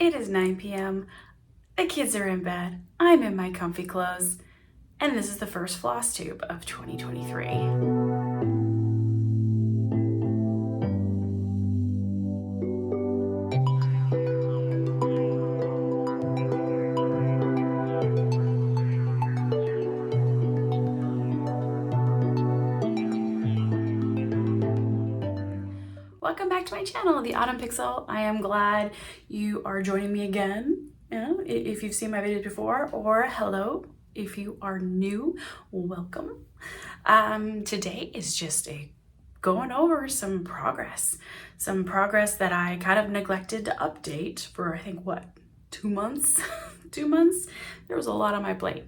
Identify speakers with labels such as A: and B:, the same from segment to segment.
A: It is 9 p.m. The kids are in bed. I'm in my comfy clothes. And this is the first FlossTube of 2023. Welcome back to my channel, The Autumn Pixel. I am glad you are joining me again. If you've seen my videos before, or hello, if you are new, welcome. Today is just going over some progress that I kind of neglected to update for, I think, what, 2 months? 2 months? There was a lot on my plate.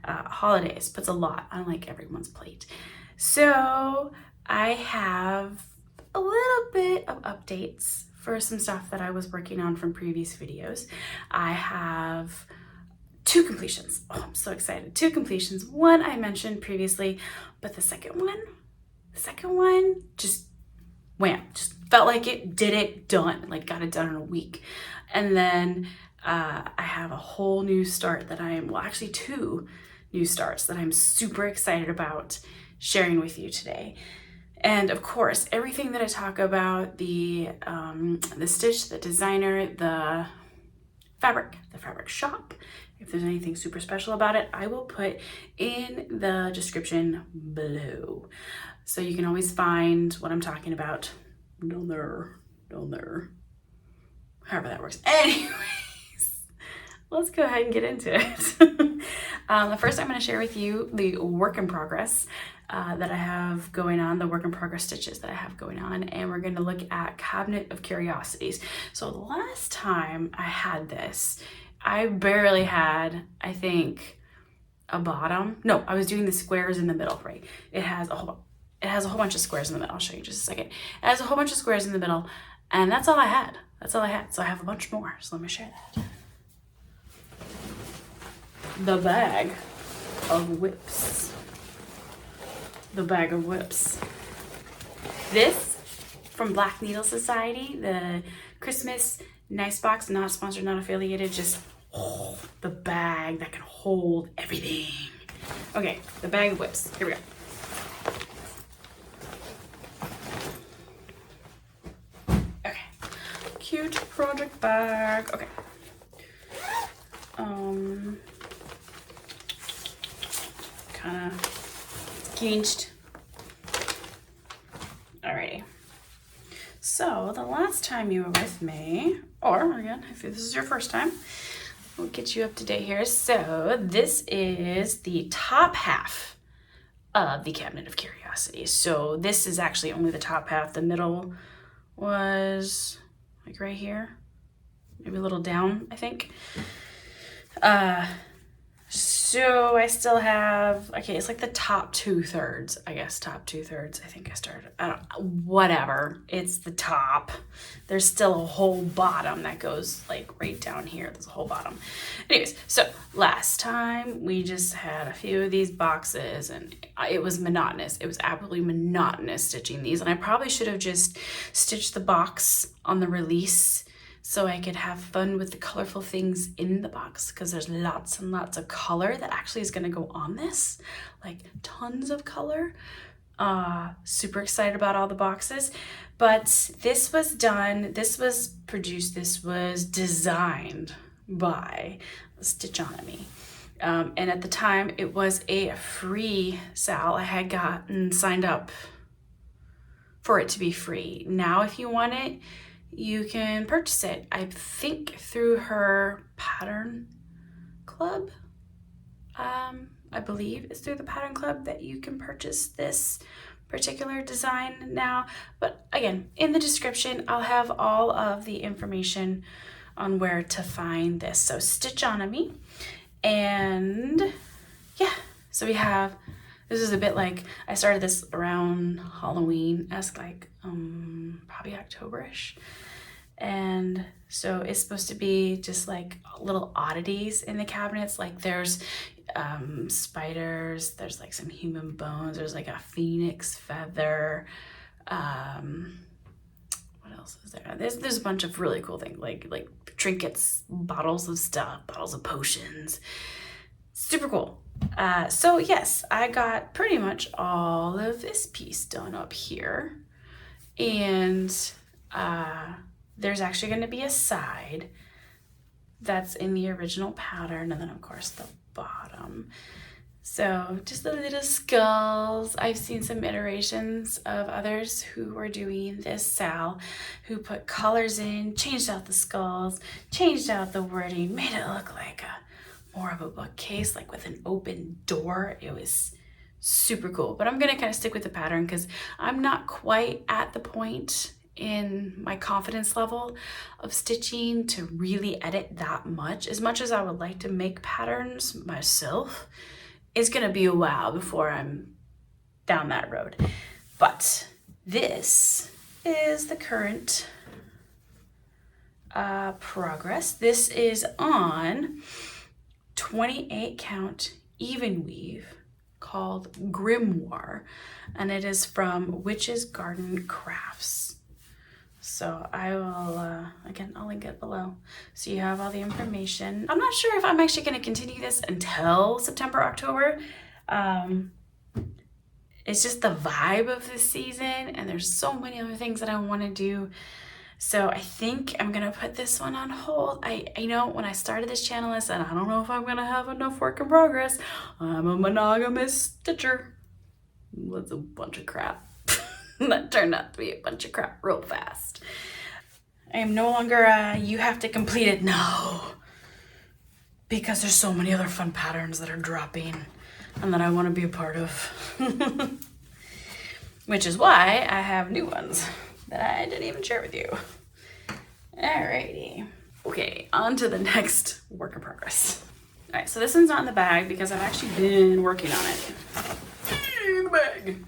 A: Holidays puts a lot on like everyone's plate. So I have a little bit of updates for some stuff that I was working on from previous videos. I have 2 completions. Oh, I'm so excited. 2 completions. One I mentioned previously, but the second one just wham, just felt like it, did it, done, like got it done in a week. And then I have a whole new start that actually 2 new starts that I'm super excited about sharing with you today. And of course, everything that I talk about, the stitch, the designer, the fabric shop, if there's anything super special about it, I will put in the description below. So you can always find what I'm talking about down there, however that works. Anyways, let's go ahead and get into it. First, I'm going to share with you the work in progress that I have going on, the work in progress stitches that I have going on, and we're going to look at Cabinet of Curiosities. So the last time I had this, I barely had, I think, a bottom. No, I was doing the squares in the middle, right? It has a whole bunch of squares in the middle. I'll show you in just a second. It has a whole bunch of squares in the middle, and that's all I had. So I have a bunch more. So let me share that. The bag of whips. This from Black Needle Society, the Christmas Nice Box, not sponsored, not affiliated, just the bag that can hold everything. Okay, the bag of whips. Here we go. Okay, cute project bag. Okay. Kind of changed. Alrighty. So the last time you were with me, or again, if this is your first time, we'll get you up to date here. So this is the top half of the Cabinet of Curiosities. So this is actually only the top half. The middle was like right here, maybe a little down, I think. So I still have, okay, it's like the top 2/3, I guess, top 2/3. I think I started, I don't know, whatever. It's the top. There's still a whole bottom that goes like right down here. There's a whole bottom. Anyways, so last time we just had a few of these boxes and it was monotonous. It was absolutely monotonous stitching these. And I probably should have just stitched the box on the release so I could have fun with the colorful things in the box, because there's lots and lots of color that actually is going to go on this, like tons of color. Super excited about all the boxes, but this was done, this was produced, this was designed by Stitchonomy. And at the time it was a free sale. I had gotten signed up for it to be free. Now if you want it, you can purchase it, I think, through her pattern club. I believe it's through the pattern club that you can purchase this particular design now. But again, in the description, I'll have all of the information on where to find this. So Stitchonomy. And yeah, so we have, this is a bit like, I started this around Halloween-esque, like probably October-ish. And so it's supposed to be just like little oddities in the cabinets. Like there's spiders, there's like some human bones, there's like a phoenix feather. What else? else is there? There's a bunch of really cool things, like trinkets, bottles of stuff, bottles of potions. Super cool. So yes, I got pretty much all of this piece done up here. And there's actually going to be a side that's in the original pattern, and then of course the bottom. So just the little skulls. I've seen some iterations of others who were doing this Sal, who put colors in, changed out the skulls, changed out the wording, made it look like more of a bookcase, like with an open door. It was super cool. But I'm gonna kind of stick with the pattern because I'm not quite at the point in my confidence level of stitching to really edit that much. As much as I would like to make patterns myself, it's gonna be a while before I'm down that road. But this is the current progress. This is on 28 count Evenweave called Grimoire, and it is from Witch's Garden Crafts. So I will, again, I'll link it below so you have all the information. I'm not sure if I'm actually going to continue this until September, October. It's just the vibe of this season, and there's so many other things that I want to do. So I think I'm going to put this one on hold. I know when I started this channel, I said, I don't know if I'm going to have enough work in progress. I'm a monogamous stitcher. That's a bunch of crap. That turned out to be a bunch of crap real fast. I am no longer you have to complete it now, because there's so many other fun patterns that are dropping and that I want to be a part of. Which is why I have new ones that I didn't even share with you. Alrighty. Okay, on to the next work in progress. All right, so this one's not in the bag because I've actually been working on it. In the bag.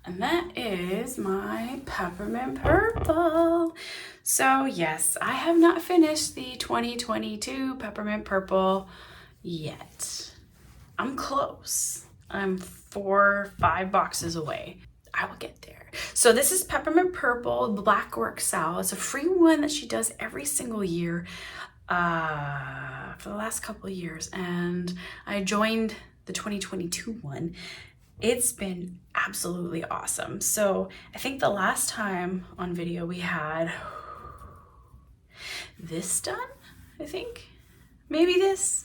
A: And that is my Peppermint Purple. So yes, I have not finished the 2022 Peppermint Purple yet. I'm close. I'm 4 or 5 boxes away. I will get there. So this is Peppermint Purple Blackwork Sal. It's a free one that she does every single year for the last couple of years. And I joined the 2022 one. It's been absolutely awesome. So I think the last time on video we had this done, I think. Maybe this.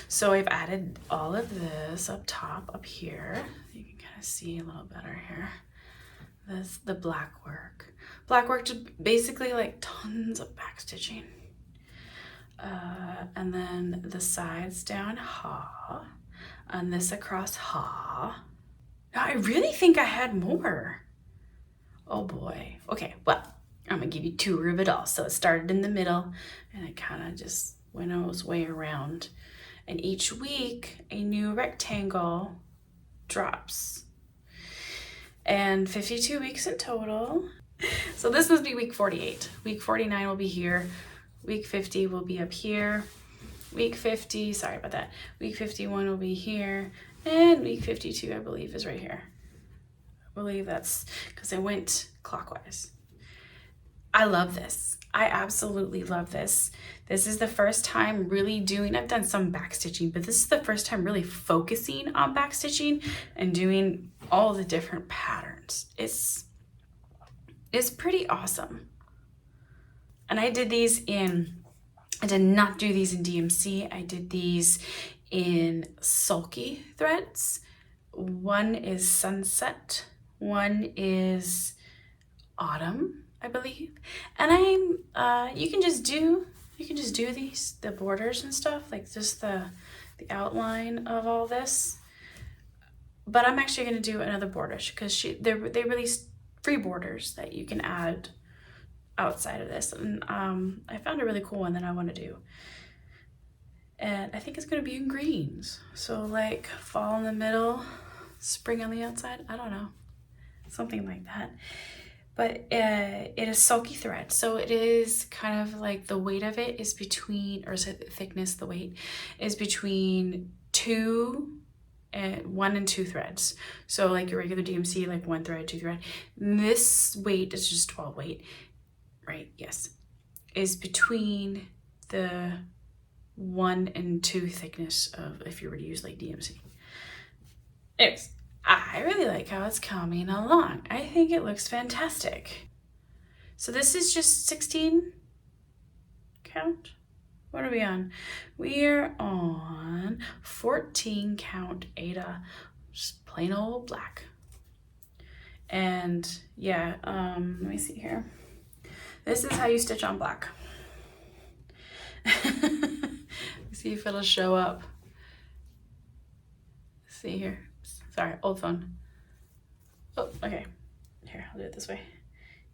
A: So I've added all of this up top, up here. You can kind of see a little better here. This, the black work. Black work, just basically like tons of back stitching. And then the sides down, ha. And this across, ha. Now, I really think I had more. Oh boy. Okay, well, I'm gonna give you 2 of it all. So it started in the middle and it kind of just went its way around. And each week, a new rectangle drops. And 52 weeks in total. So this must be week 48. Week 49 will be here. Week 50 will be up here. Week 50, sorry about that. Week 51 will be here. And week 52, I believe, is right here. I believe that's because I went clockwise. I love this. I absolutely love this. This is the first time really doing, I've done some back stitching, but this is the first time really focusing on back stitching and doing all the different patterns. It's pretty awesome. And I did not do these in DMC. I did these in sulky threads. One is sunset, one is autumn, I believe. And you can just do these, the borders and stuff, like just the outline of all this. But I'm actually going to do another border because they released free borders that you can add outside of this, and I found a really cool one that I want to do, and I think it's going to be in greens, so like fall in the middle, spring on the outside. I don't know, something like that. But it is sulky thread, so it is kind of like the weight of it is between, or is it thickness, the weight is between 2 1 and 2 threads. So like your regular DMC, like 1 thread, 2 thread. This weight is just 12 weight, right? Yes, is between the 1 and 2 thickness of if you were to use like DMC. Anyways, I really like how it's coming along. I think it looks fantastic. So this is just 16 count. What are we on? We are on 14 count Aida, just plain old black. And yeah, let me see here. This is how you stitch on black. See if it'll show up. See here. Sorry, old phone. Oh, okay. Here, I'll do it this way.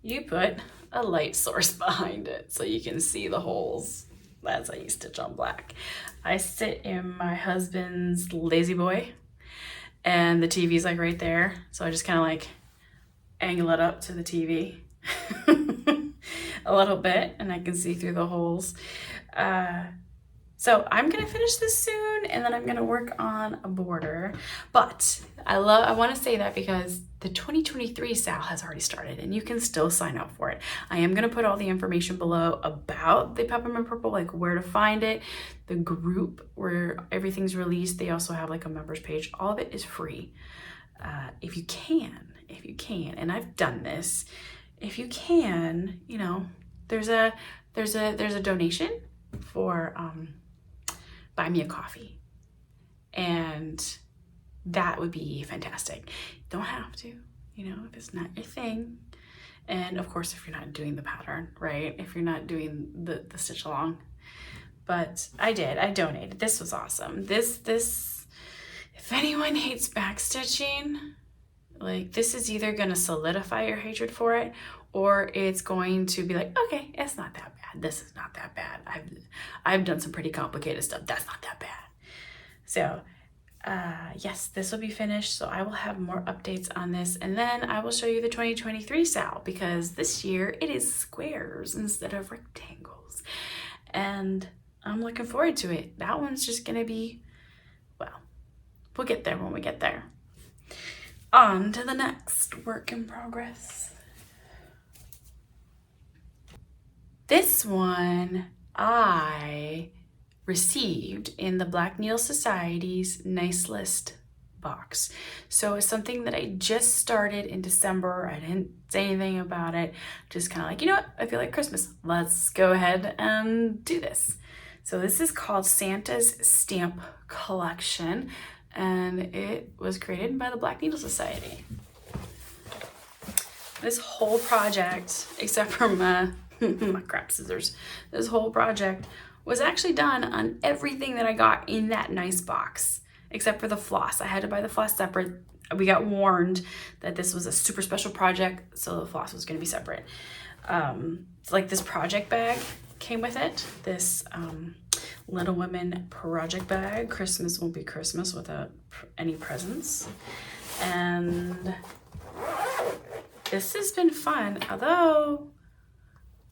A: You put a light source behind it so you can see the holes. That's how you stitch on black. I sit in my husband's Lazy Boy and the TV's like right there. So I just kind of like angle it up to the TV a little bit and I can see through the holes. So I'm gonna finish this soon and then I'm gonna work on a border. But I wanna say that because the 2023 sale has already started and you can still sign up for it. I am gonna put all the information below about the Peppermint Purple, like where to find it, the group where everything's released. They also have like a members page. All of it is free. If you can, and I've done this, if you can, you know, there's a donation for buy me a coffee, and that would be fantastic. Don't have to, you know, if it's not your thing. And of course, if you're not doing the pattern, right? If you're not doing the stitch along. But I donated. This was awesome. This, if anyone hates backstitching, like this is either gonna solidify your hatred for it, or it's going to be like, okay, it's not that bad. This is not that bad. I've done some pretty complicated stuff. That's not that bad. So yes, this will be finished. So I will have more updates on this. And then I will show you the 2023 sale because this year it is squares instead of rectangles. And I'm looking forward to it. That one's just gonna be, well, we'll get there when we get there. On to the next work in progress. This one I received in the Black Needle Society's Nice List box. So it's something that I just started in December. I didn't say anything about it. Just kind of like, you know what? I feel like Christmas. Let's go ahead and do this. So this is called Santa's Stamp Collection, and it was created by the Black Needle Society. This whole project, except for my crap scissors, this whole project was actually done on everything that I got in that nice box, except for the floss. I had to buy the floss separate. We got warned that this was a super special project, so the floss was gonna be separate. It's like this project bag came with it, this Little Women project bag. Christmas won't be Christmas without any presents. And this has been fun, although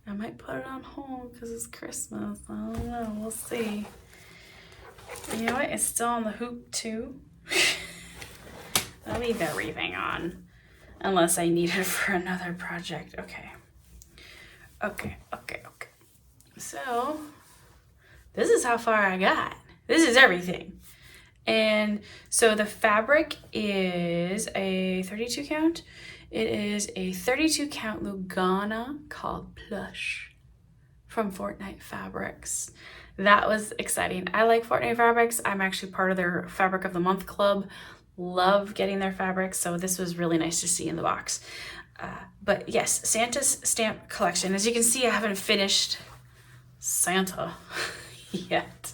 A: I might put it on hold because it's Christmas. I don't know, we'll see. You know what, it's still on the hoop too. I'll leave everything on unless I need it for another project. Okay. So this is how far I got. This is everything. And so the fabric is a 32 count. It is a 32 count Lugana called Plush from Fortnight Fabrics. That was exciting. I like Fortnight Fabrics. I'm actually part of their Fabric of the Month club. Love getting their fabrics. So this was really nice to see in the box. But yes, Santa's Stamp Collection. As you can see, I haven't finished Santa yet.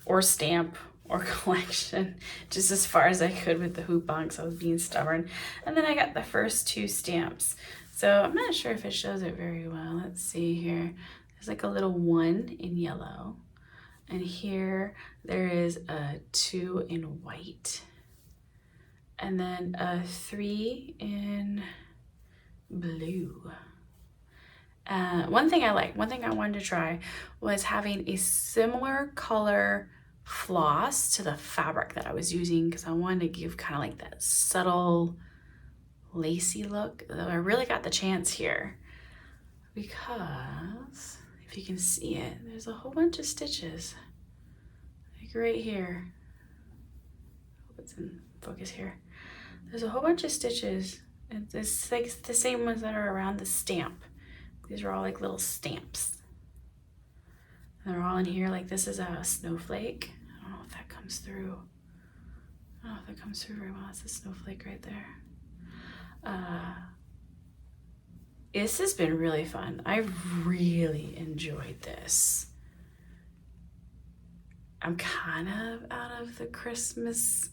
A: Or stamp or collection, just as far as I could with the hoop box. I was being stubborn. And then I got the first 2 stamps. So I'm not sure if it shows it very well. Let's see here. There's like a little 1 in yellow. And here there is a 2 in white. And then a 3 in blue. One thing I wanted to try was having a similar color floss to the fabric that I was using because I wanted to give kind of like that subtle lacy look. Though I really got the chance here because if you can see it, there's a whole bunch of stitches like right here. Hope it's in focus here. There's a whole bunch of stitches. It's like the same ones that are around the stamp. These are all like little stamps. And they're all in here. Like this is a snowflake. I don't know if that comes through. I don't know if that comes through very well. It's a snowflake right there. This has been really fun. I really enjoyed this. I'm kind of out of the Christmas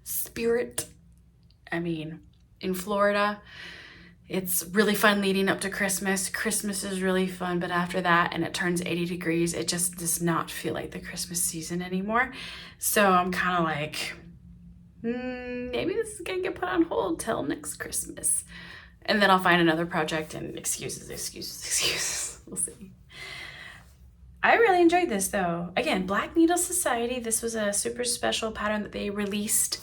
A: spirit. I mean, in Florida, it's really fun leading up to Christmas. Christmas is really fun, but after that, and it turns 80 degrees, it just does not feel like the Christmas season anymore. So I'm kind of like, maybe this is gonna get put on hold till next Christmas. And then I'll find another project and excuses. We'll see. I really enjoyed this though. Again, Black Needle Society. This was a super special pattern that they released.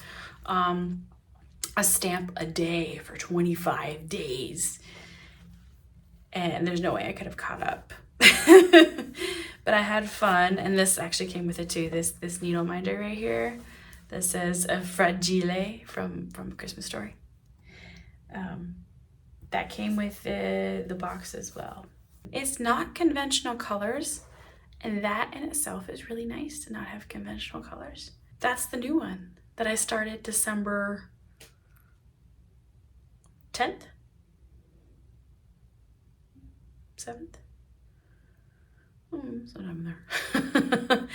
A: A stamp a day for 25 days. And there's no way I could have caught up. But I had fun. And this actually came with it too. This needle minder right here that says a fragile from Christmas Story. That came with the box as well. It's not conventional colors, and that in itself is really nice to not have conventional colors. That's the new one that I started December 10th? 7th? Sometime there.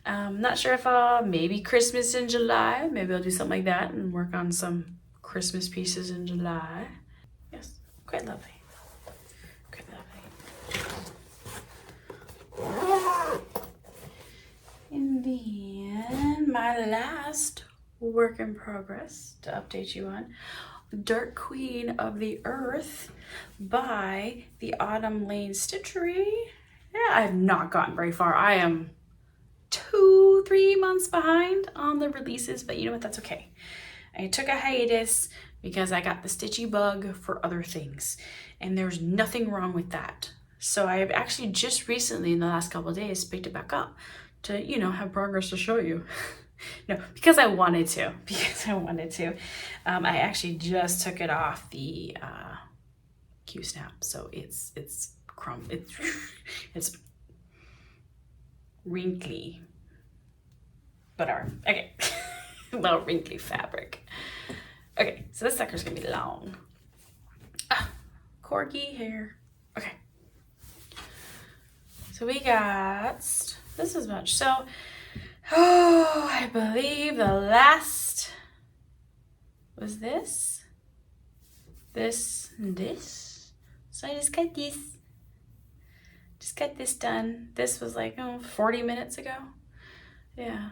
A: Not sure if I'll maybe Christmas in July. Maybe I'll do something like that and work on some Christmas pieces in July. Yes, quite lovely. Quite lovely. And then my last work in progress to update you on, Dark Queen of the Earth by the Autumn Lane Stitchery. Yeah, I have not gotten very far. I am 2-3 months behind on the releases, but you know what, that's okay. I took a hiatus because I got the stitchy bug for other things, and there's nothing wrong with that. So I've actually just recently in the last couple of days picked it back up to, you know, have progress to show you. No, because I wanted to. I actually just took it off the Q-snap, so it's wrinkly. Whatever. Okay. Little wrinkly fabric. Okay, so this sucker's gonna be long. Corgi hair. Okay. So we got this is much. So I believe the last was this. So I just got this. Just got this done. This was like 40 minutes ago. Yeah.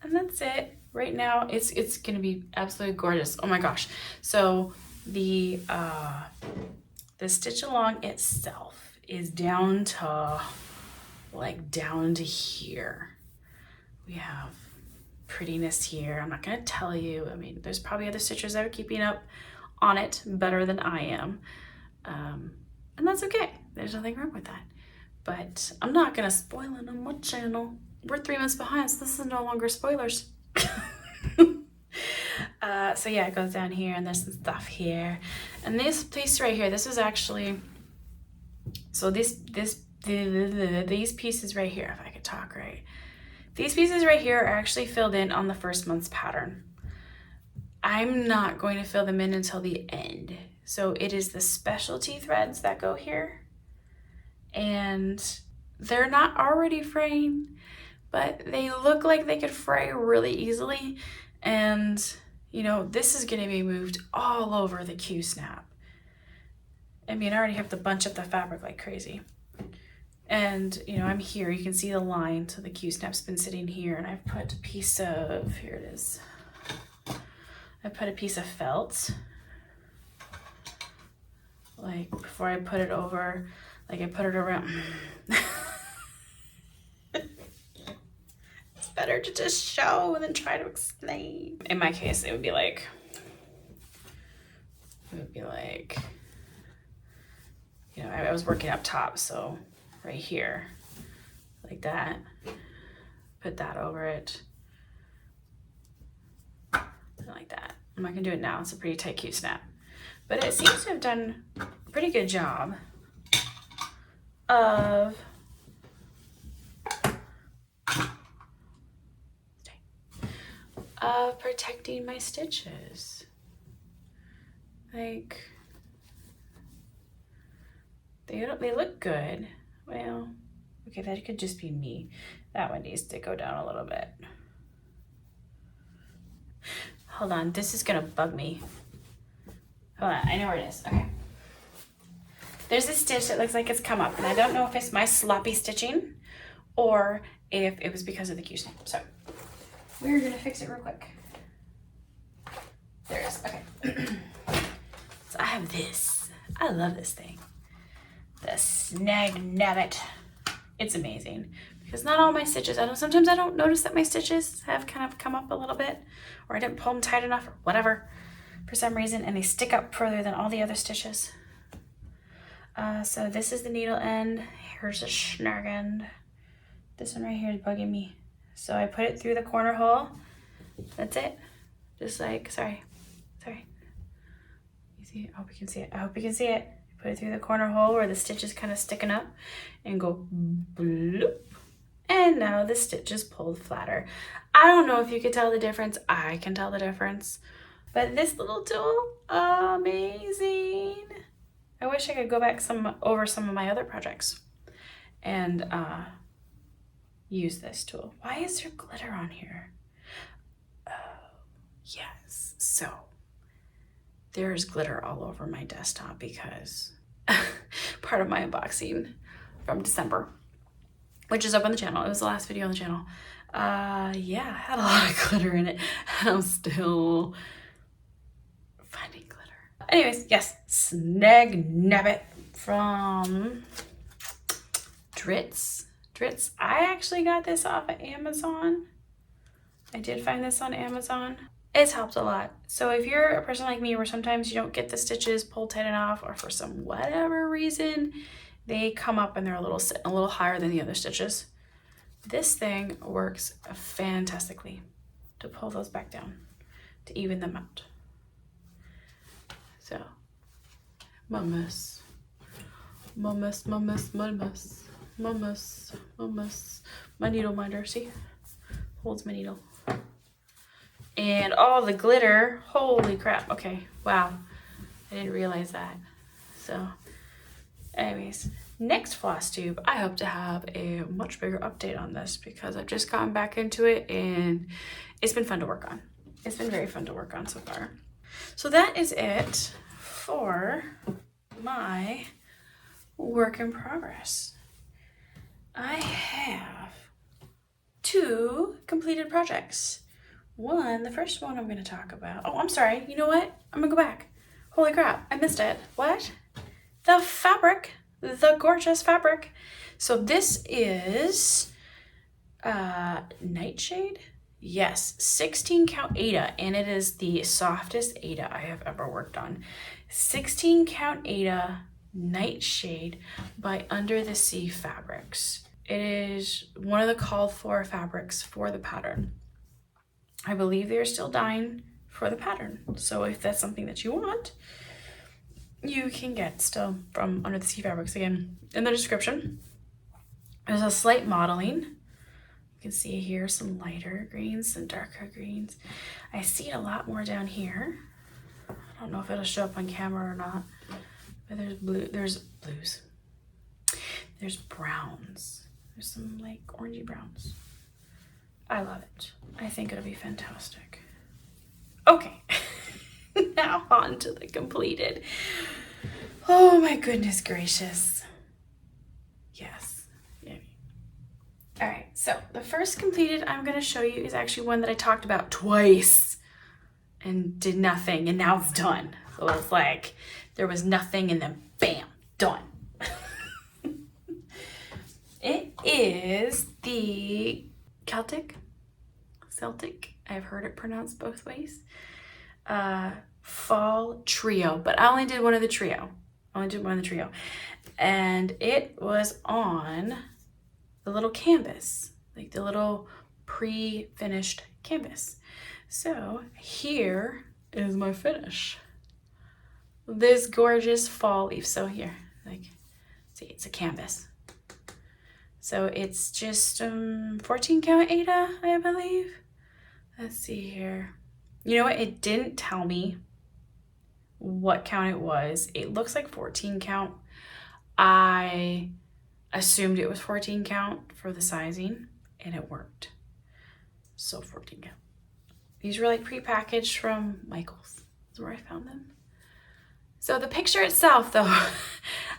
A: And that's it. Right now it's gonna be absolutely gorgeous. Oh my gosh. So the stitch along itself is down to here. We have prettiness here. I'm not gonna tell you. I mean, there's probably other stitchers that are keeping up on it better than I am. And that's okay. There's nothing wrong with that. But I'm not gonna spoil it on my channel. We're 3 months behind, so this is no longer spoilers. So yeah, it goes down here and there's some stuff here. And this piece right here, this is actually, so these pieces right here, if I could talk right. These pieces right here are actually filled in on the first month's pattern. I'm not going to fill them in until the end. So it is the specialty threads that go here. And they're not already fraying, but they look like they could fray really easily. And, you know, this is gonna be moved all over the Q-snap. I mean, I already have to bunch up the fabric like crazy. And, you know, I'm here, you can see the line. So the Q-snap's been sitting here, and I've put a piece of, here it is. I put a piece of felt, like before I put it over, like I put it around. better to just show than try to explain. In my case, it would be like, you know, I was working up top, so right here, like that, put that over it, like that. I'm not gonna do it now, it's a pretty tight, cute snap. But it seems to have done a pretty good job of protecting my stitches. Like, they look good. Well, okay, that could just be me. That one needs to go down a little bit. Hold on, this is gonna bug me. Hold on, I know where it is. Okay. There's a stitch that looks like it's come up, and I don't know if it's my sloppy stitching or if it was because of the Q snap. So we're gonna fix it real quick. There it is. Okay. So I have this. I love this thing. The Snag Nabbit. It's amazing because not all my stitches, sometimes I don't notice that my stitches have kind of come up a little bit, or I didn't pull them tight enough or whatever for some reason, and they stick up further than all the other stitches. So this is the needle end. Here's a snag end. This one right here is bugging me. So I put it through the corner hole. That's it. Just like, sorry. You see it? I hope you can see it. I hope you can see it. Put it through the corner hole where the stitch is kind of sticking up and go bloop. And now the stitch is pulled flatter. I don't know if you can tell the difference. I can tell the difference. But this little tool, amazing. I wish I could go back over some of my other projects and use this tool. Why is there glitter on here? Oh, yes. So there's glitter all over my desktop because part of my unboxing from December, which is up on the channel. It was the last video on the channel. Yeah, I had a lot of glitter in it, and I'm still finding glitter. Anyways, yes, Snag Nabbit from Dritz. I actually got this off of Amazon. I did find this on Amazon. It's helped a lot. So if you're a person like me where sometimes you don't get the stitches pulled tight enough, or for some whatever reason, they come up and they're a little higher than the other stitches, this thing works fantastically to pull those back down, to even them out. So, mamas, my needle minder, see? Holds my needle. And all the glitter, holy crap. Okay, wow, I didn't realize that. So anyways, next FlossTube, I hope to have a much bigger update on this because I've just gotten back into it and it's been fun to work on. It's been very fun to work on so far. So that is it for my work in progress. I have 2 completed projects. The first one I'm going to talk about. Oh, I'm sorry. You know what? I'm going to go back. Holy crap. I missed it. What? The fabric. The gorgeous fabric. So this is Nightshade. Yes, 16 count Aida, and it is the softest Aida I have ever worked on. 16 count Aida Nightshade by Under the Sea Fabrics. It is one of the called for fabrics for the pattern. I believe they're still dying for the pattern. So if that's something that you want, you can get still from Under the Sea Fabrics. Again, in the description, there's a slight modeling. You can see here some lighter greens, some darker greens. I see a lot more down here. I don't know if it'll show up on camera or not, but there's blues. There's browns. There's some like orangey browns. I love it. I think it'll be fantastic. Okay, now on to the completed. Oh my goodness gracious. Yes. Yeah. All right, so the first completed I'm gonna show you is actually one that I talked about twice and did nothing, and now it's done. So it's like there was nothing and then bam, done. It is the Celtic Celtic. I've heard it pronounced both ways. Fall Trio, but I only did one of the trio. And it was on the little canvas, like the little pre-finished canvas. So here is my finish. This gorgeous fall leaf. So here, like, see, it's a canvas. So it's just 14 count Aida, I believe. Let's see here. You know what? It didn't tell me what count it was. It looks like 14 count. I assumed it was 14 count for the sizing, and it worked. So 14 count. These were like pre-packaged from Michael's. That's where I found them. So the picture itself, though,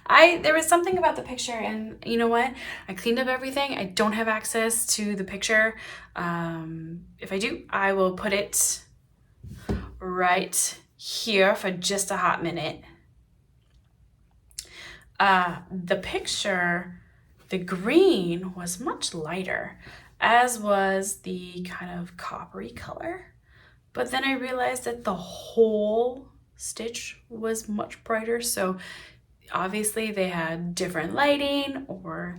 A: there was something about the picture, and you know what? I cleaned up everything. I don't have access to the picture. If I do, I will put it right here for just a hot minute. The picture, the green was much lighter, as was the kind of coppery color. But then I realized that the whole stitch was much brighter. So obviously they had different lighting or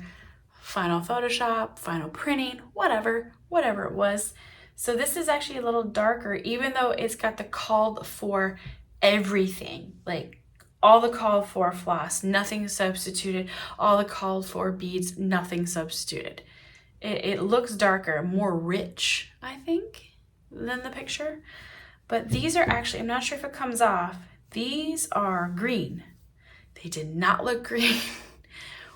A: final Photoshop, final printing, whatever it was. So this is actually a little darker, even though it's got the called for everything, like all the called for floss, nothing substituted, all the called for beads, nothing substituted. It looks darker, more rich, I think, than the picture. But these are actually, I'm not sure if it comes off, these are green. They did not look green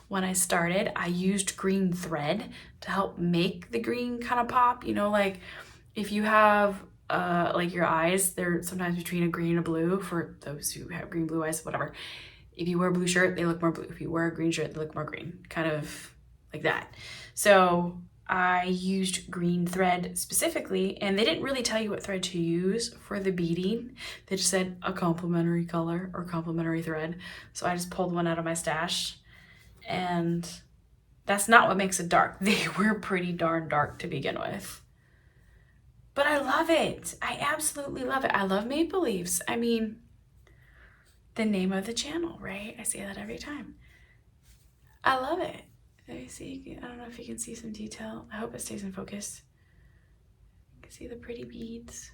A: when I started. I used green thread to help make the green kind of pop. You know, like if you have like your eyes, they're sometimes between a green and a blue for those who have green, blue eyes, whatever. If you wear a blue shirt, they look more blue. If you wear a green shirt, they look more green, kind of like that. So I used green thread specifically, and they didn't really tell you what thread to use for the beading. They just said a complementary color or complementary thread. So I just pulled one out of my stash, and that's not what makes it dark. They were pretty darn dark to begin with. But I love it. I absolutely love it. I love maple leaves. I mean, the name of the channel, right? I say that every time. I love it. Let me see. I don't know if you can see some detail. I hope it stays in focus. You can see the pretty beads.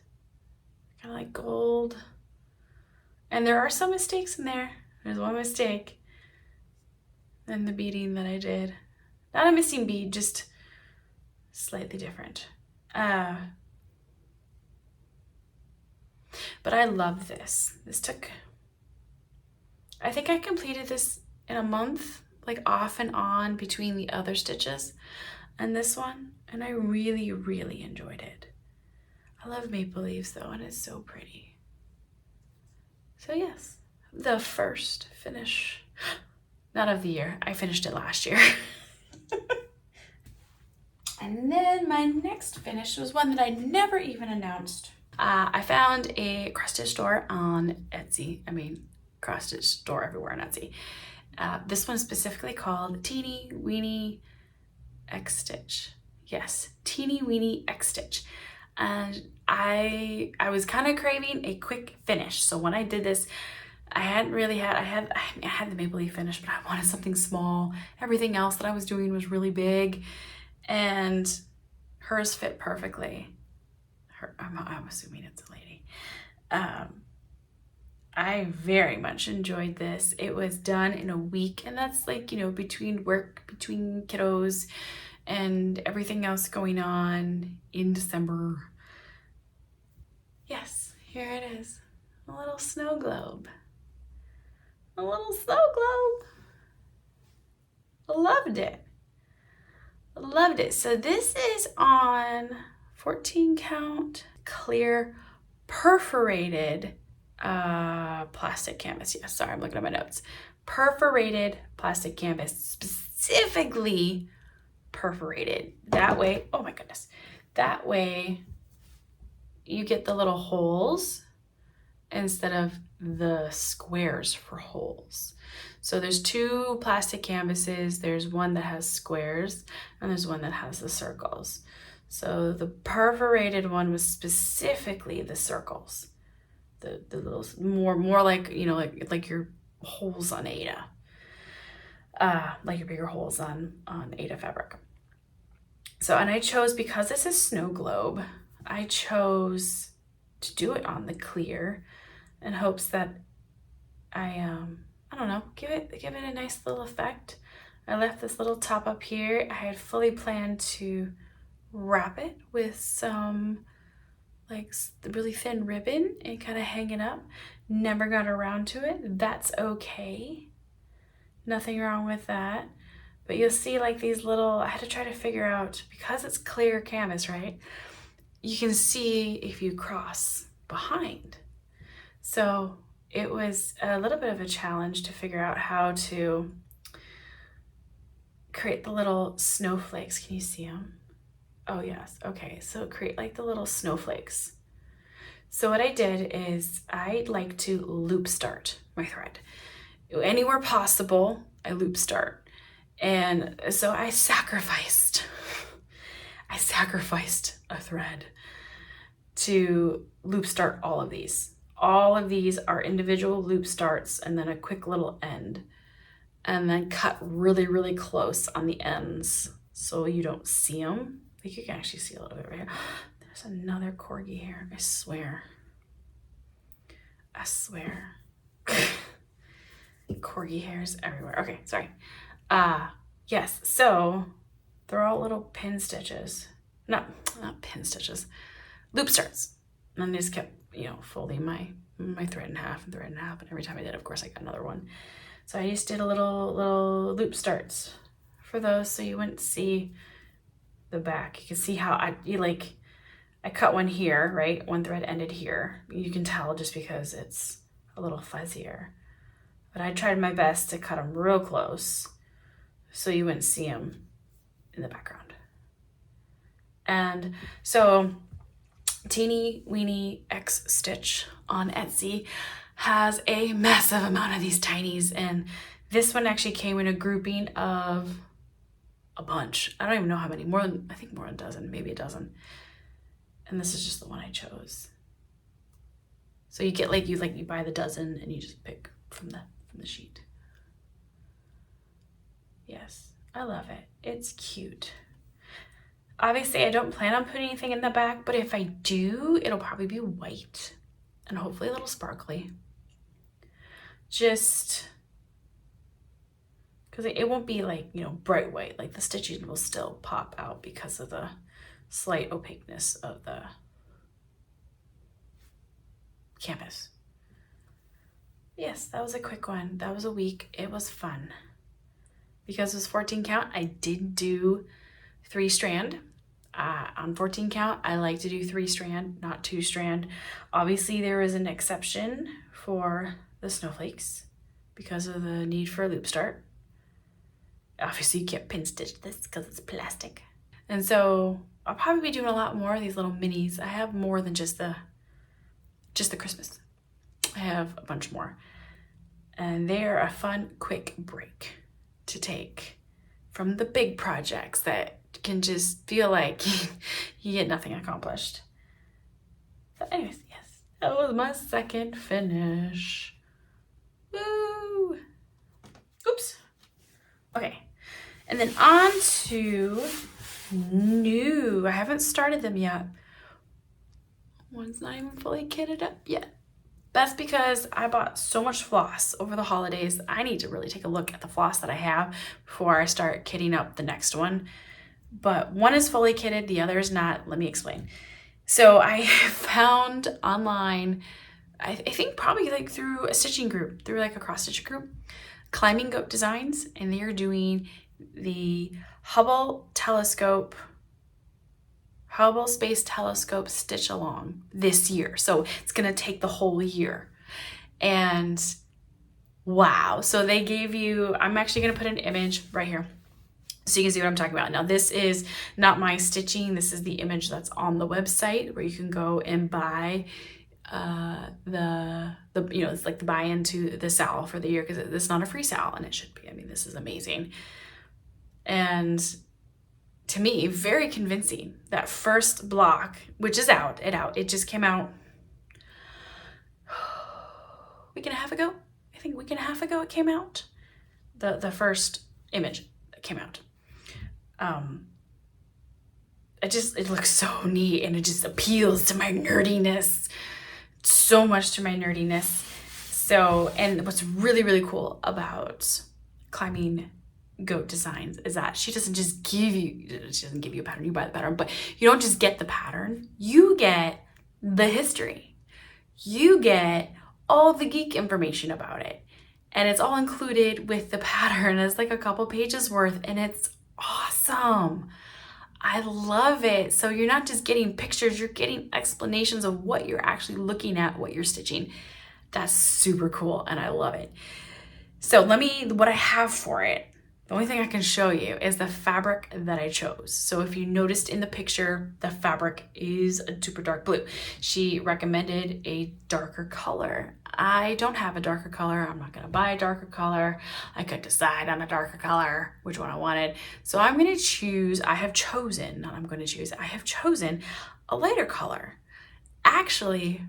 A: Kind of like gold. And there are some mistakes in there. There's one mistake in the beading that I did. Not a missing bead, just slightly different. But I love this. This took, I think I completed this in a month, like off and on between the other stitches and this one. And I really, really enjoyed it. I love maple leaves though, and it's so pretty. So yes, the first finish, not of the year. I finished it last year. And then my next finish was one that I never even announced. I found a CrossStitch store on Etsy. I mean, CrossStitch store everywhere on Etsy. This one specifically called TeenyWeenyXStitch. Yes, TeenyWeenyXStitch. And I was kind of craving a quick finish. So when I did this, I hadn't really had, I had the maple leaf finish, but I wanted something small. Everything else that I was doing was really big, and hers fit perfectly. I'm assuming it's a lady. I very much enjoyed this. It was done in a week, and that's like, you know, between work, between kiddos and everything else going on in December. Yes, here it is. A little snow globe. A little snow globe. Loved it. Loved it. So this is on 14 count clear perforated plastic canvas. Yes, sorry, I'm looking at my notes. Perforated plastic canvas, specifically perforated. That way, oh my goodness, that way you get the little holes instead of the squares for holes. So there's two plastic canvases. There's one that has squares and there's one that has the circles. So the perforated one was specifically the circles, the little more like, you know, like your holes on Aida, like your bigger holes on Aida fabric. So, and I chose, because this is snow globe, I chose to do it on the clear in hopes that I don't know, give it a nice little effect. I left this little top up here. I had fully planned to wrap it with some like really thin ribbon and kind of hang it up. Never got around to it. That's okay. Nothing wrong with that. But you'll see like these little, I had to try to figure out, because it's clear canvas, right? You can see if you cross behind. So it was a little bit of a challenge to figure out how to create the little snowflakes. Can you see them? Oh yes, okay, so create like the little snowflakes. So what I did is I like to loop start my thread. Anywhere possible, I loop start. And so I sacrificed a thread to loop start all of these. All of these are individual loop starts and then a quick little end. And then cut really, really close on the ends so you don't see them. I think you can actually see a little bit right here. There's another corgi hair, I swear. I swear. Corgi hairs everywhere. Okay, sorry. Yes, so they're all little pin stitches. No, not pin stitches. Loop starts. And I just kept, you know, folding my thread in half and thread in half. And every time I did, of course, I got another one. So I just did a little loop starts for those so you wouldn't see the back. You can see how I cut one here, right? One thread ended here. You can tell just because it's a little fuzzier. But I tried my best to cut them real close so you wouldn't see them in the background. And so TeenyWeenyXStitch on Etsy has a massive amount of these tinies, and this one actually came in a grouping of a bunch. I don't even know how many, I think more than a dozen, maybe a dozen. And this is just the one I chose. So you get you buy the dozen and you just pick from the sheet. Yes, I love it. It's cute. Obviously, I don't plan on putting anything in the back, but if I do, it'll probably be white and hopefully a little sparkly. Just because it won't be like, you know, bright white. Like the stitching will still pop out because of the slight opaqueness of the canvas. Yes, that was a quick one. That was a week. It was fun. Because it was 14 count, I did do 3 strand. On 14 count, I like to do 3 strand, not 2 strand. Obviously, there is an exception for the snowflakes because of the need for a loop start. Obviously, you can't pin stitch this because it's plastic. And so I'll probably be doing a lot more of these little minis. I have more than just the Christmas. I have a bunch more. And they're a fun, quick break to take from the big projects that can just feel like you get nothing accomplished. So anyways, yes, that was my second finish. Woo! Oops. Okay, and then on to new. I haven't started them yet. One's not even fully kitted up yet. That's because I bought so much floss over the holidays. I need to really take a look at the floss that I have before I start kitting up the next one. But one is fully kitted, the other is not. Let me explain. So I found online, I think probably like through a stitching group, through like a CrossStitch group, Climbing Goat Designs, and they are doing the Hubble Space Telescope Stitch Along this year. So it's gonna take the whole year. And wow, so they gave you, I'm actually gonna put an image right here so you can see what I'm talking about. Now this is not my stitching, this is the image that's on the website where you can go and buy the you know, it's like the buy into the SAL for the year, because it's not a free SAL, and it should be. I mean, this is amazing. And to me, very convincing. That first block, which is out, it just came out a week and a half ago. I think a week and a half ago it came out. The first image that came out. It looks so neat, and it just appeals to my nerdiness. So much to my nerdiness. So, and what's really, really cool about Climbing Goat Designs is that she doesn't give you a pattern, you buy the pattern, but you don't just get the pattern, you get the history. You get all the geek information about it. And it's all included with the pattern. It's like a couple pages worth, and it's awesome. I love it. So you're not just getting pictures, you're getting explanations of what you're actually looking at, what you're stitching. That's super cool, and I love it. So what I have for it, the only thing I can show you is the fabric that I chose. So if you noticed in the picture, the fabric is a super dark blue. She recommended a darker color. I don't have a darker color. I'm not gonna buy a darker color. I couldn't decide on a darker color, which one I wanted. So I have chosen a lighter color. Actually,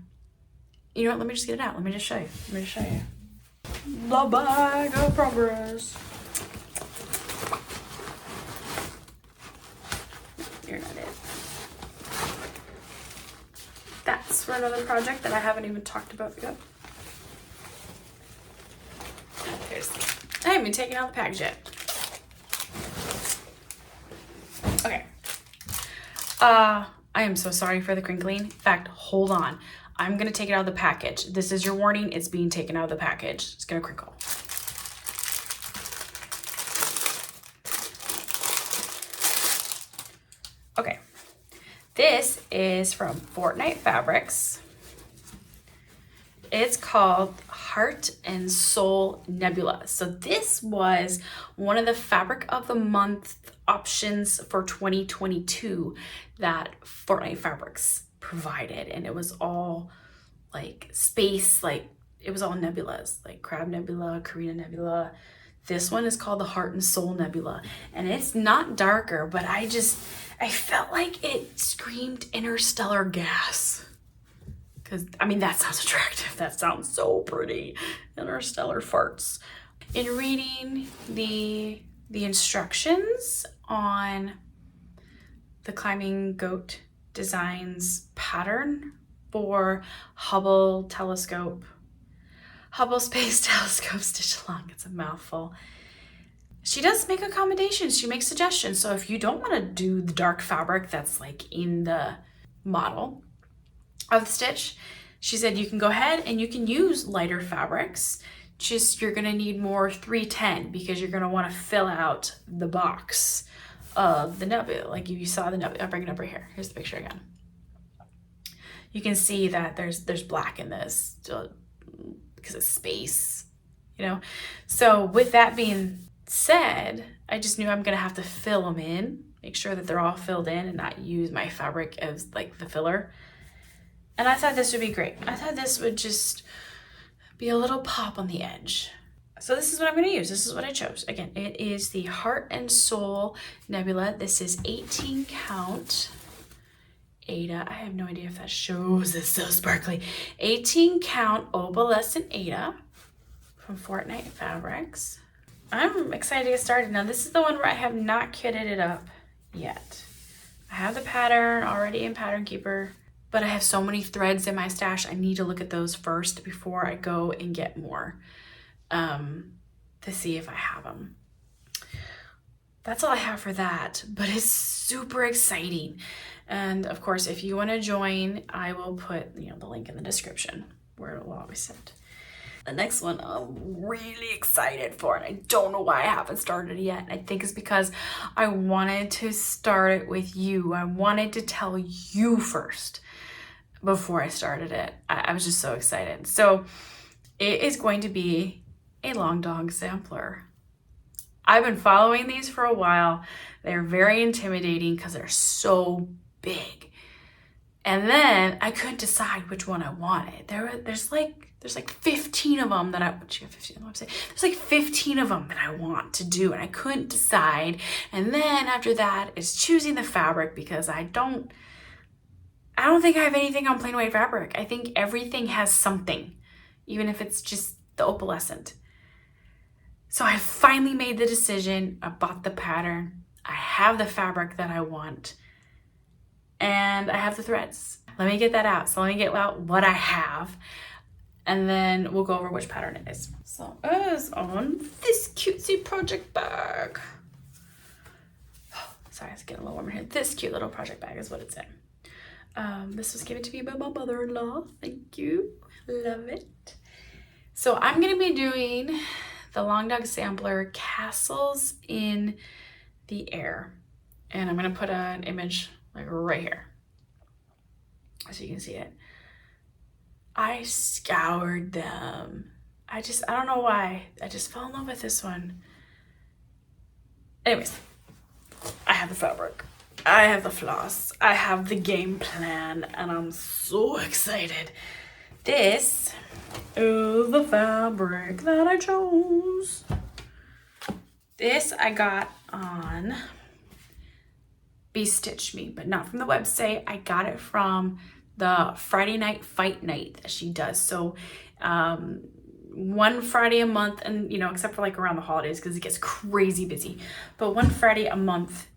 A: you know what, let me just get it out. Let me just show you. The bag of progress. You're not it. That's for another project that I haven't even talked about yet. I haven't even taken out the package yet. Okay. I am so sorry for the crinkling. In fact, hold on. I'm gonna take it out of the package. This is your warning, it's being taken out of the package. It's gonna crinkle. Okay, this is from Fortnight Fabrics. It's called Heart and Soul Nebula. So this was one of the Fabric of the Month options for 2022 that Fortnight Fabrics provided, and it was all like space, like it was all nebulas, like Crab Nebula, Carina Nebula. This one is called the Heart and Soul Nebula, and it's not darker, but I felt like it screamed interstellar gas. Because, I mean, that sounds attractive. That sounds so pretty. Interstellar farts. In reading the instructions on the Climbing Goat Designs pattern for Hubble Space Telescope Stitch Along, it's a mouthful. She does make accommodations. She makes suggestions. So if you don't want to do the dark fabric that's like in the model of the stitch, she said you can go ahead and you can use lighter fabrics. Just you're gonna need more 310 because you're gonna want to fill out the box of the nebula. Like you saw the nebula. I'll bring it up right here. Here's the picture again. You can see that there's black in this because it's space, you know. So with that being said, I just knew I'm gonna have to fill them in, make sure that they're all filled in and not use my fabric as like the filler. And I thought this would be great. I thought this would just be a little pop on the edge. So this is what I'm gonna use. This is what I chose. Again, it is the Heart and Soul Nebula. This is 18 count Aida. I have no idea if that shows. It's so sparkly. 18 count opalescent Aida from Fortnight Fabrics. I'm excited to get started. Now this is the one where I have not kitted it up yet. I have the pattern already in Pattern Keeper, but I have so many threads in my stash. I need to look at those first before I go and get more to see if I have them. That's all I have for that, but it's super exciting. And of course, if you want to join, I will put the link in the description where it will always sit. The next one I'm really excited for, and I don't know why I haven't started it yet. I think it's because I wanted to start it with you. I wanted to tell you first before I started it. I was just so excited. So it is going to be a long dog sampler. I've been following these for a while. They're very intimidating because they're so big. And then I couldn't decide which one I wanted. There's like There's like 15 of them that she got 15 on the website. There's like 15 of them that I want to do, and I couldn't decide. And then after that is choosing the fabric, because I don't think I have anything on plain white fabric. I think everything has something, even if it's just the opalescent. So I finally made the decision. I bought the pattern. I have the fabric that I want, and I have the threads. Let me get that out. So let me get out what I have, and then we'll go over which pattern it is. So it is on this cutesy project bag. Sorry, it's getting a little warmer here. This cute little project bag is what it's in. This was given to me by my mother-in-law. Thank you. Love it. So I'm going to be doing the Long Dog Sampler Castles in the Air. And I'm going to put an image like right here, so you can see it. I scoured them. I don't know why. I just fell in love with this one. Anyways, I have the fabric. I have the floss. I have the game plan, and I'm so excited. This is the fabric that I chose. This I got on Stitch Me, but not from the website. I got it from the Friday night fight night that she does. So one Friday a month, and except for like around the holidays because it gets crazy busy, but one Friday a month,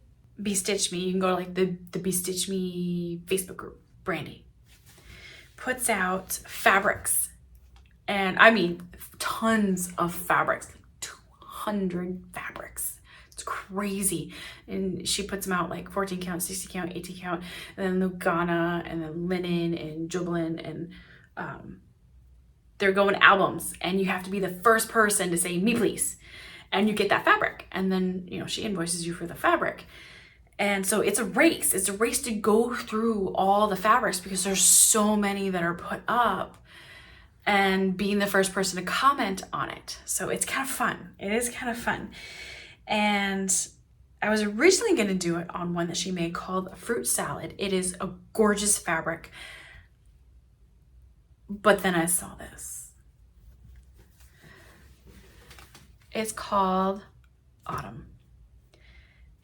A: Stitch Me, you can go to like the Stitch Me Facebook group. Brandy puts out fabrics, and I mean tons of fabrics, 200 fabrics. It's crazy. And she puts them out like 14 count, 60 count, 18 count, and then Lugana, and then linen and Jubilant, and they're going albums, and you have to be the first person to say me please, and you get that fabric, and then she invoices you for the fabric. And so it's a race to go through all the fabrics, because there's so many that are put up, and being the first person to comment on it. So it's kind of fun. It is kind of fun. And I was originally going to do it on one that she made called a fruit salad. It is a gorgeous fabric. But then I saw this. It's called Autumn.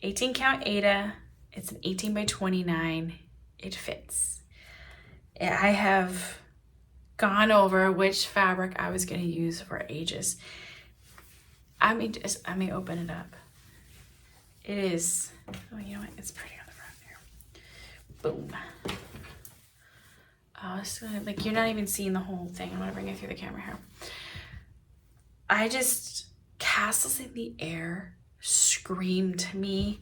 A: 18 count Aida. It's an 18 by 29. It fits. I have gone over which fabric I was going to use for ages. I may open it up. It is, oh, you know what? It's pretty on the front here. Boom. Oh, it's gonna, like, you're not even seeing the whole thing. I'm gonna bring it through the camera here. Castles in the Air screamed to me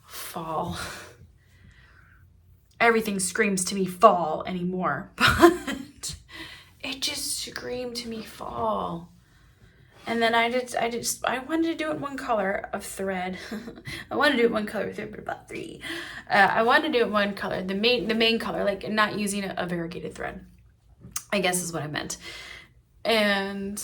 A: fall. Everything screams to me fall anymore, but it just screamed to me fall. And then I wanted to do it one color of thread. I wanted to do it one color of thread, but about 3. I wanted to do it one color, the main color, like not using a variegated thread, I guess is what I meant. And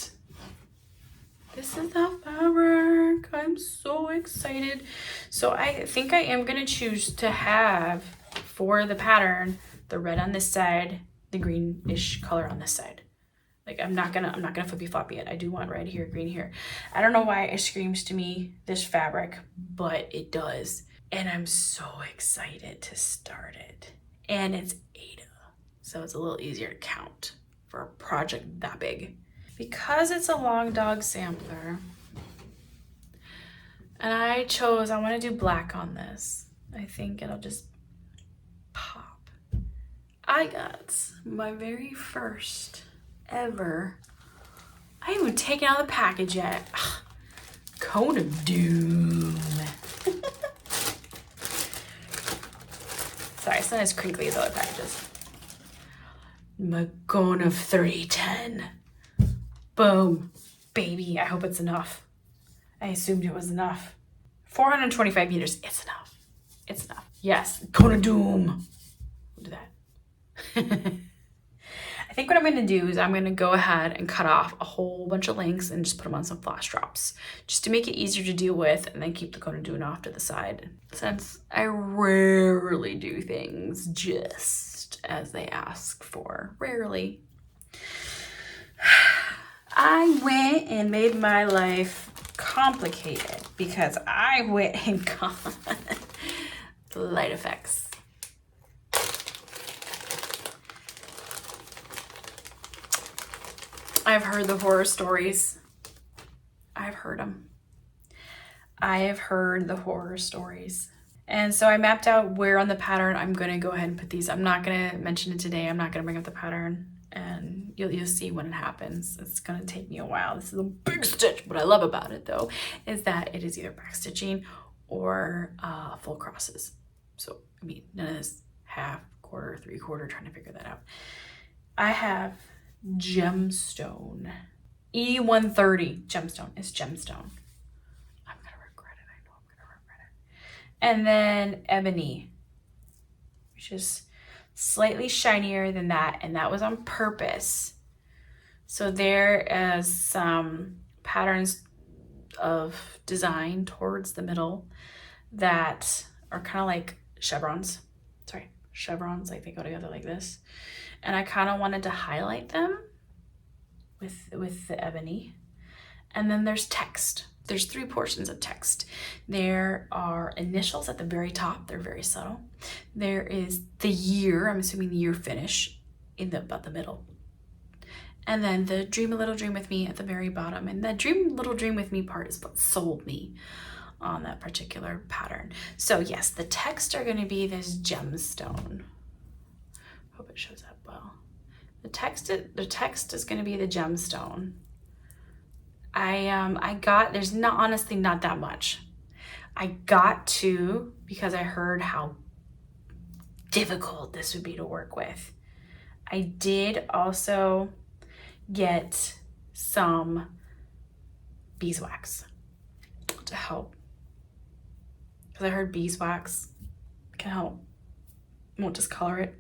A: this is the fabric. I'm so excited. So I think I am gonna choose to have, for the pattern, the red on this side, the greenish color on this side. Like I'm not gonna flippy floppy it. I do want red here, green here. I don't know why it screams to me this fabric, but it does. And I'm so excited to start it. And it's Aida, so it's a little easier to count for a project that big. Because it's a Long Dog sampler, and I want to do black on this. I think it'll just pop. I got my very first ever, I haven't even taken out the package yet. Ugh. Cone of Doom. Sorry, it's not as crinkly as other packages. My cone of 3010. Boom. Baby, I hope it's enough. I assumed it was enough. 425 meters, it's enough. It's enough. Yes, Cone of Doom. We'll do that. I think what I'm going to do is I'm going to go ahead and cut off a whole bunch of lengths and just put them on some floss drops, just to make it easier to deal with, and then keep the Cone of Doom off to the side, since I rarely do things just as they ask for. Rarely. I went and made my life complicated because I went and got light effects. I've heard the horror stories. I've heard them. I have heard the horror stories. And so I mapped out where on the pattern I'm going to go ahead and put these. I'm not going to mention it today. I'm not going to bring up the pattern, and you'll see when it happens. It's going to take me a while. This is a big stitch. What I love about it though is that it is either back stitching or full crosses. So I mean, none of this half, quarter, 3/4 trying to figure that out. I have gemstone. E130 gemstone is gemstone. I'm gonna regret it. I know I'm gonna regret it. And then ebony, which is slightly shinier than that, and that was on purpose. So there is some patterns of design towards the middle that are kind of like chevrons. Sorry, chevrons, like they go together like this. And I kind of wanted to highlight them with the ebony. And then there's text. There's 3 portions of text. There are initials at the very top. They're very subtle. There is the year, I'm assuming the year finish, in about the middle. And then the dream a little dream with me at the very bottom. And that dream little dream with me part is what sold me on that particular pattern. So yes, the text are going to be this gemstone. Hope it shows up well. The text is going to be the gemstone. I got, there's not, honestly not that much. I got to, because I heard how difficult this would be to work with. I did also get some beeswax to help, because I heard beeswax can help. Won't discolor it,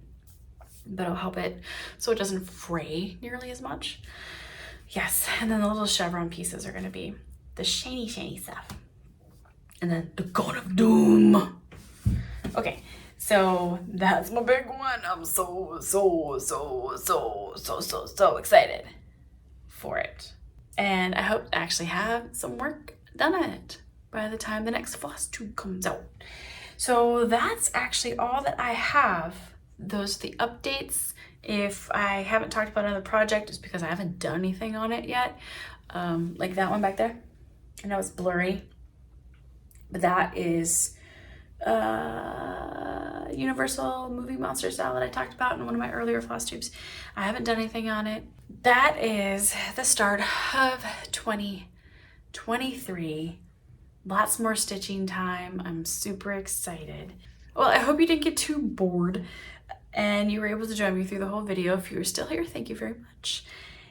A: but it'll help it so it doesn't fray nearly as much. Yes, and then the little chevron pieces are going to be the shiny stuff. And then the gun of doom. Okay, so that's my big one. I'm so excited for it. And I hope to actually have some work done on it by the time the next FlossTube comes out. So that's actually all that I have. Those are the updates. If I haven't talked about another project, it's because I haven't done anything on it yet. Like that one back there. I know it's blurry, but that is Universal Movie Monster style that I talked about in one of my earlier FlossTubes. I haven't done anything on it. That is the start of 2023. Lots more stitching time. I'm super excited. Well, I hope you didn't get too bored and you were able to join me through the whole video. If you were still here, thank you very much.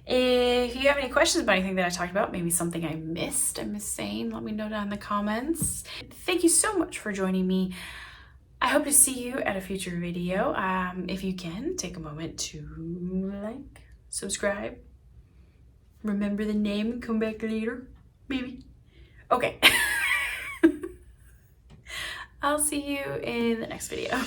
A: If you have any questions about anything that I talked about, maybe something I missed saying, let me know down in the comments. Thank you so much for joining me. I hope to see you at a future video. If you can, take a moment to like, subscribe, remember the name, and come back later, maybe. Okay. I'll see you in the next video.